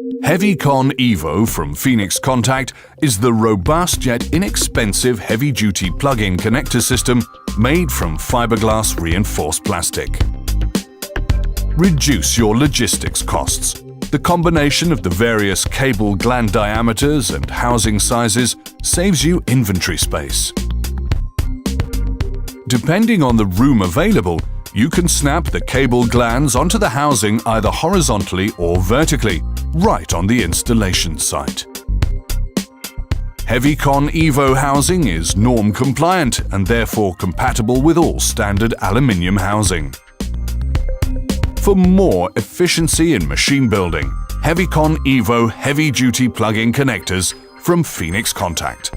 Heavycon EVO from Phoenix Contact is the robust yet inexpensive heavy-duty plug-in connector system made from fiberglass reinforced plastic. Reduce your logistics costs. The combination of the various cable gland diameters and housing sizes saves you inventory space. Depending on the room available, you can snap the cable glands onto the housing either horizontally or vertically, right on the installation site. Heavycon EVO housing is norm compliant and therefore compatible with all standard aluminium housing. For more efficiency in machine building, Heavycon EVO heavy-duty plug-in connectors from Phoenix Contact.